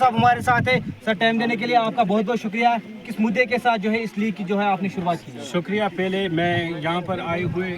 साहब हमारे साथ है। सर, टाइम देने के लिए आपका बहुत बहुत शुक्रिया। किस मुद्दे के साथ जो है इस लीग की जो है आपने शुरुआत की? शुक्रिया। पहले मैं यहाँ पर आए हुए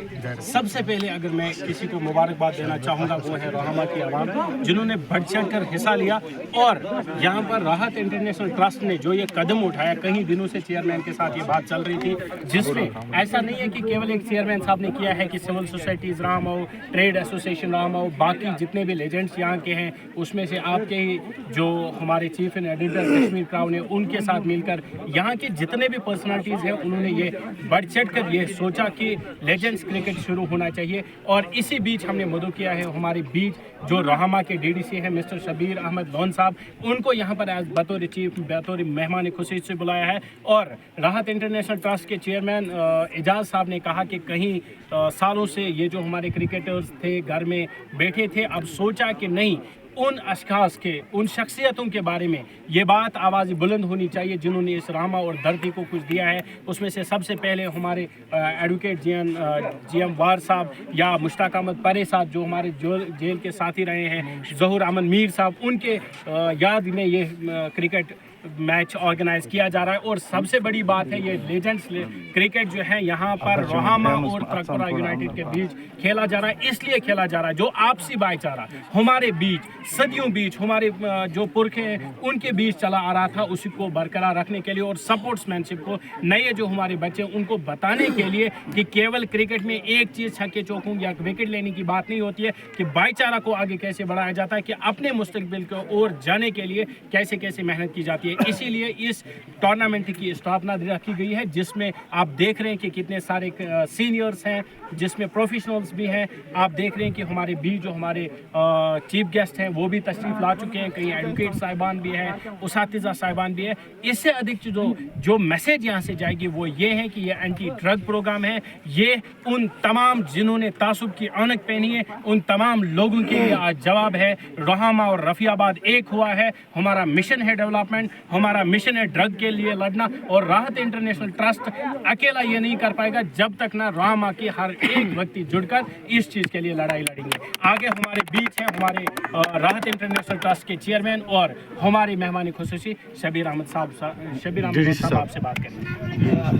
सबसे पहले अगर मैं किसी को मुबारकबाद देना चाहूँगा वो है रहमा की आवाम, जिन्होंने बढ़ चढ़ कर हिस्सा लिया। और यहाँ पर राहत इंटरनेशनल ट्रस्ट ने जो ये कदम उठाया, कई दिनों से चेयरमैन के साथ ये बात चल रही थी, जिसमें ऐसा नहीं है कि केवल एक चेयरमैन साहब ने किया है कि सिविल सोसाइटीज़ राम हो, ट्रेड एसोसिएशन राम हो, बाकी जितने भी लेजेंड्स यहाँ के हैं उसमें से आपके ही जो हमारे cheap and editor Kashmir crown है उनके साथ मिलकर यहाँ के जितने भी पर्सनालिटीज़ हैं उन्होंने ये बढ़ चढ़ कर ये सोचा कि लेजेंड्स क्रिकेट शुरू होना चाहिए। और इसी बीच हमने मदद किया है हमारे बीच जो रहमा के डीडीसी हैं मिस्टर शबीर अहमद लोन साहब, उनको यहाँ पर एज बतौर चीफ बतौर मेहमान खुसूसी से बुलाया है। और राहत इंटरनेशनल ट्रस्ट के चेयरमैन एजाज साहब ने कहा कि कहीं सालों से ये जो हमारे क्रिकेटर्स थे घर में बैठे थे, अब सोचा कि नहीं, उन अशखास के, उन शख्सियतों के बारे में ये बात आवाज़ बुलंद होनी चाहिए जिन्होंने इस रामा और धरती को कुछ दिया है। उसमें से सबसे पहले हमारे एडवोकेट जी एम वार साहब या मुश्ताक अहमद परे साहब जो हमारे जेल के साथी रहे हैं, ज़हूर अहमद मीर साहब, उनके याद में ये क्रिकेट मैच ऑर्गेनाइज किया जा रहा है। और सबसे बड़ी बात है ये लेजेंड्स क्रिकेट जो है यहाँ पर रहमा और त्रिपुरा यूनाइटेड के बीच खेला जा रहा है। इसलिए खेला जा रहा है जो आपसी भाईचारा हमारे बीच सदियों बीच हमारे जो पुरखे हैं उनके बीच चला आ रहा था, उसी को बरकरार रखने के लिए और सपोर्ट्समैनशिप को नए जो हमारे बच्चे उनको बताने के लिए कि केवल क्रिकेट में एक चीज़ छक्के चौकों या विकेट लेने की बात नहीं होती है, कि भाईचारा को आगे कैसे बढ़ाया जाता है, कि अपने मुस्तकबिल को ओर जाने के लिए कैसे कैसे मेहनत की जाती है। इसीलिए इस टूर्नामेंट की स्थापना रखी गई है, जिसमें आप देख रहे हैं कि कितने सारे सीनियर्स हैं, जिसमें प्रोफेशनल्स भी हैं। आप देख रहे हैं कि हमारे बीच जो हमारे चीफ गेस्ट हैं वो भी तशरीफ़ ला चुके हैं, कई एडवोकेट साहिबान भी हैं, उसातिज़ा साहिबान भी हैं। इससे अधिक जो मैसेज यहाँ से जाएगी वो ये है कि ये एंटी ड्रग प्रोग्राम है। ये उन तमाम जिन्होंने तासुब की आनक पहनी है उन तमाम लोगों के लिए आज जवाब है। रहमा और रफ़ियाबाद एक हुआ है, हमारा मिशन है डेवलपमेंट, हमारा मिशन है ड्रग के लिए लड़ना। और राहत इंटरनेशनल ट्रस्ट अकेला ये नहीं कर पाएगा जब तक ना रहमा की हर एक व्यक्ति जुड़कर इस चीज़ के लिए लड़ाई लड़ेंगे। आगे हमारे बीच है हमारे राहत इंटरनेशनल ट्रस्ट के चेयरमैन और हमारे मेहमान खुसूसी शबीर अहमद साहब आपसे बात करेंगे।